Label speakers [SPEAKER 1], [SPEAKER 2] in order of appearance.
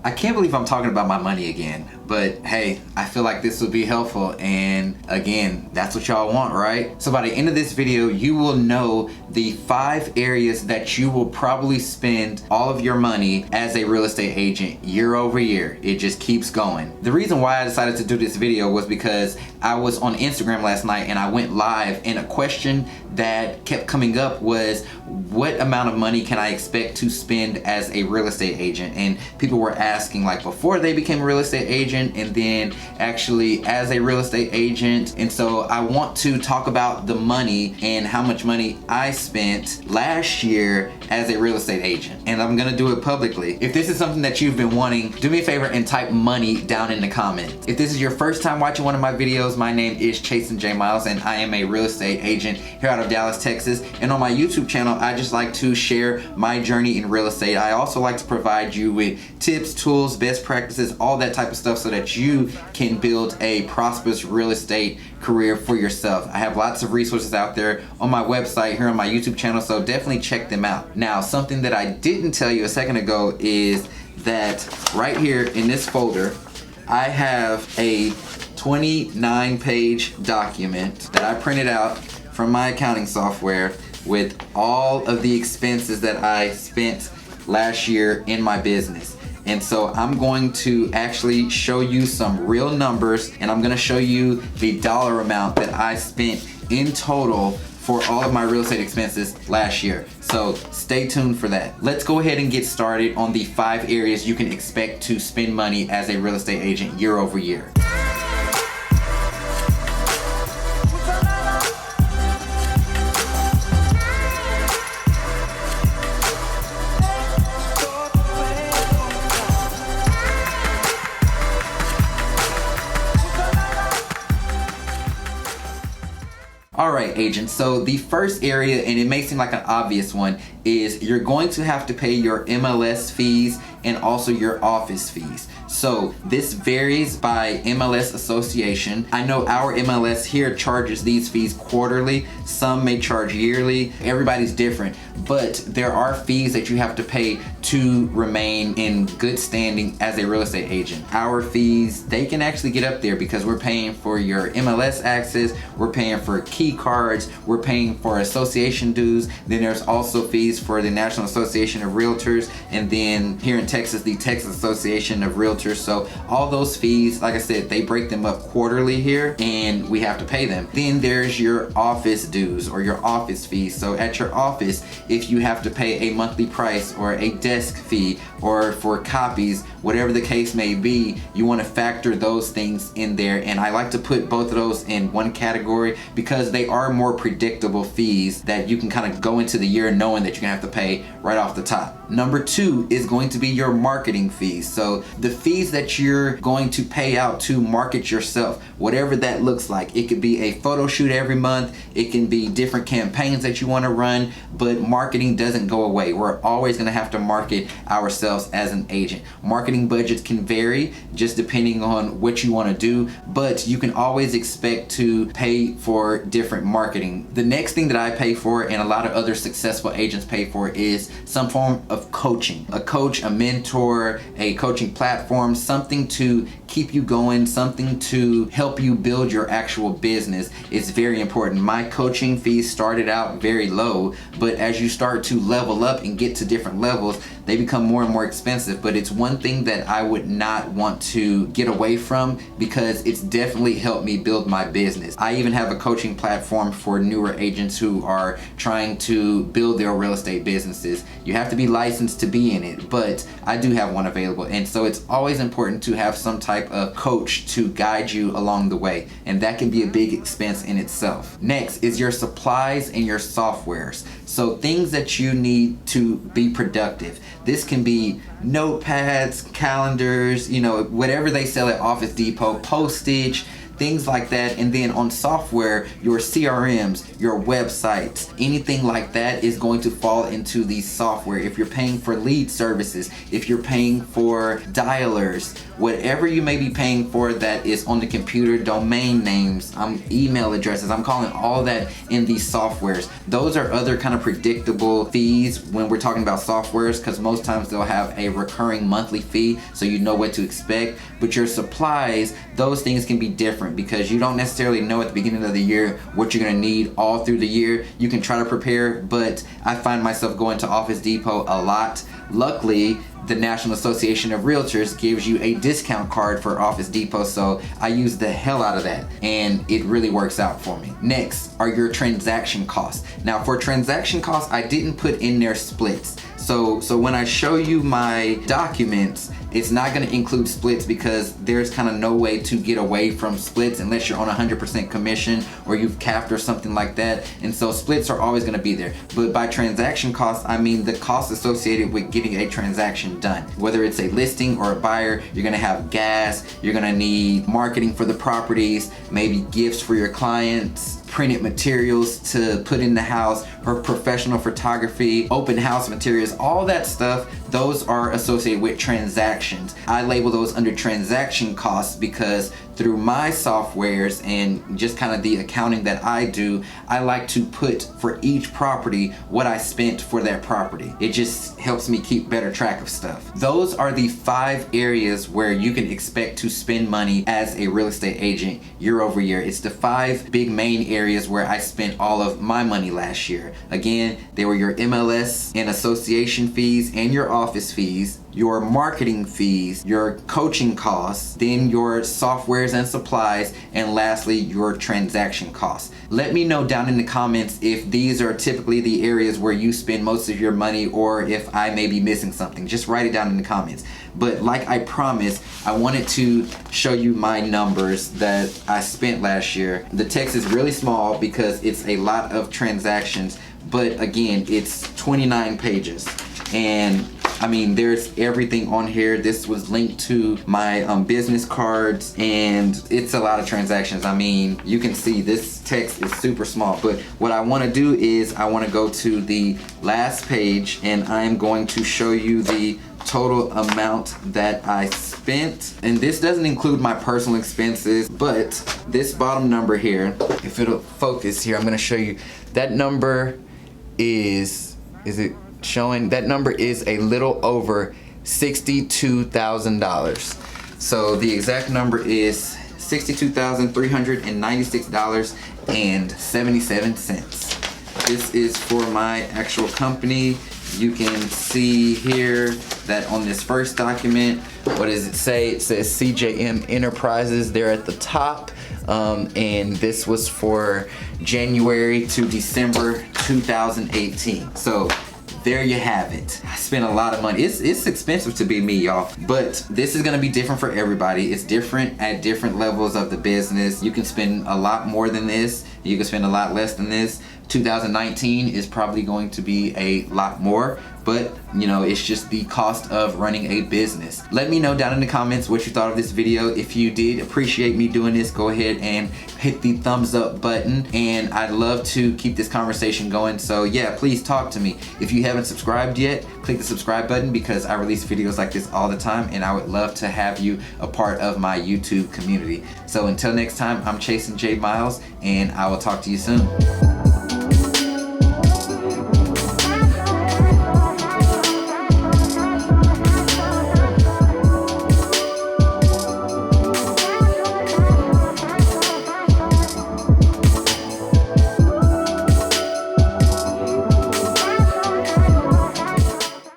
[SPEAKER 1] I can't believe I'm talking about my money again, but hey, I feel like this will be helpful, and again, that's what y'all want, right? So by the end of this video, you will know the 5 areas that you will probably spend all of your money as a real estate agent year over year. It just keeps going. The reason why I decided to do this video was because I was on Instagram last night and I went live, and a question that kept coming up was, what amount of money can I expect to spend as a real estate agent? And people were asking, like, before they became a real estate agent, and then actually as a real estate agent. And so I want to talk about the money and how much money I spent last year as a real estate agent, and I'm gonna do it publicly. If this is something that you've been wanting, do me a favor and type money down in the comments. If this is your first time watching one of my videos, my name is Chasen J. Miles, and I am a real estate agent here out of Dallas, Texas. And on my YouTube channel, I just like to share my journey in real estate. I also like to provide you with tips, tools, best practices, all that type of stuff, so that you can build a prosperous real estate career for yourself. I have lots of resources out there on my website, here on my YouTube channel, so definitely check them out. Now, something that I didn't tell you a second ago is that right here in this folder, I have a 29-page document that I printed out from my accounting software with all of the expenses that I spent last year in my business. And so I'm going to actually show you some real numbers, and I'm gonna show you the dollar amount that I spent in total for all of my real estate expenses last year. So stay tuned for that. Let's go ahead and get started on the 5 areas you can expect to spend money as a real estate agent year over year. Alright, agents, so the first area, and it may seem like an obvious one, is you're going to have to pay your MLS fees and also your office fees. So this varies by MLS association. I know our MLS here charges these fees quarterly. Some may charge yearly. Everybody's different, but there are fees that you have to pay to remain in good standing as a real estate agent. Our fees, they can actually get up there because we're paying for your MLS access, we're paying for key cards, we're paying for association dues. Then there's also fees for the National Association of Realtors, and then here in Texas, the Texas Association of Realtors. So all those fees, like I said, they break them up quarterly here, and we have to pay them. Then there's your office dues or your office fees. So at your office, if you have to pay a monthly price or a desk fee or for copies, whatever the case may be, you want to factor those things in there. And I like to put both of those in one category because they are more predictable fees that you can kind of go into the year knowing that you're gonna have to pay right off the top. Number 2 is going to be your marketing fees. So the fees that you're going to pay out to market yourself, whatever that looks like. It could be a photo shoot every month, it can be different campaigns that you want to run, but marketing doesn't go away. We're always going to have to market ourselves as an agent. Marketing budgets can vary just depending on what you want to do, but you can always expect to pay for different marketing. The next thing that I pay for, and a lot of other successful agents pay for, is some form of coaching. A coach, a mentor, a coaching platform, something to keep you going, something to help you build your actual business is very important. My coaching fees started out very low, but as you start to level up and get to different levels, they become more and more expensive. But it's one thing that I would not want to get away from because it's definitely helped me build my business. I even have a coaching platform for newer agents who are trying to build their real estate businesses. You have to be licensed to be in it, but I do have one available. And so it's always important to have some type of coach to guide you along the way, and that can be a big expense in itself. Next is your supplies and your softwares. So things that you need to be productive. This can be notepads, calendars, you know, whatever they sell at Office Depot, postage, things like that. And then on software, your CRMs, your websites, anything like that is going to fall into the software. If you're paying for lead services, if you're paying for dialers, whatever you may be paying for that is on the computer, domain names, email addresses, I'm calling all that in these softwares. Those are other kind of predictable fees when we're talking about softwares, because most times they'll have a recurring monthly fee, so you know what to expect. But your supplies, those things can be different because you don't necessarily know at the beginning of the year what you're going to need all through the year. You can try to prepare, but I find myself going to Office Depot a lot. Luckily, the National Association of Realtors gives you a discount card for Office Depot, so I use the hell out of that, and it really works out for me. Next are your transaction costs. Now, for transaction costs, I didn't put in there splits. So when I show you my documents, it's not going to include splits because there's kind of no way to get away from splits unless you're on 100% commission or you've capped or something like that. And so splits are always going to be there. But by transaction costs, I mean the costs associated with getting a transaction done. Whether it's a listing or a buyer, you're going to have gas, you're going to need marketing for the properties, maybe gifts for your clients, printed materials to put in the house, or professional photography, open house materials, all that stuff, those are associated with transactions. I label those under transaction costs because through my softwares and just kind of the accounting that I do, I like to put for each property what I spent for that property. It just helps me keep better track of stuff. Those are the 5 areas where you can expect to spend money as a real estate agent year over year. It's the 5 big main areas where I spent all of my money last year. Again, they were your MLS and association fees and your office fees, your marketing fees, your coaching costs, then your softwares and supplies, and lastly, your transaction costs. Let me know down in the comments if these are typically the areas where you spend most of your money or if I may be missing something. Just write it down in the comments. But like I promised, I wanted to show you my numbers that I spent last year. The text is really small because it's a lot of transactions, but again, it's 29 pages. And I mean, there's everything on here. This was linked to my business cards, and it's a lot of transactions. I mean, you can see this text is super small, but what I want to do is I want to go to the last page, and I'm going to show you the total amount that I spent. And this doesn't include my personal expenses, but this bottom number here, if it'll focus here, I'm going to show you that number is it showing? That number is a little over $62,000. So the exact number is $62,396.77. This is for my actual company. You can see here that on this first document, what does it say? It says CJM Enterprises there at the top. And this was for January to December 2018. So there you have it. I spent a lot of money. It's expensive to be me, y'all. But this is gonna be different for everybody. It's different at different levels of the business. You can spend a lot more than this. You can spend a lot less than this. 2019 is probably going to be a lot more, but you know, it's just the cost of running a business. Let me know down in the comments what you thought of this video. If you did appreciate me doing this, go ahead and hit the thumbs up button, and I'd love to keep this conversation going. So yeah, please talk to me. If you haven't subscribed yet, click the subscribe button because I release videos like this all the time, and I would love to have you a part of my YouTube community. So until next time, I'm Chasen J Miles, and I will talk to you soon.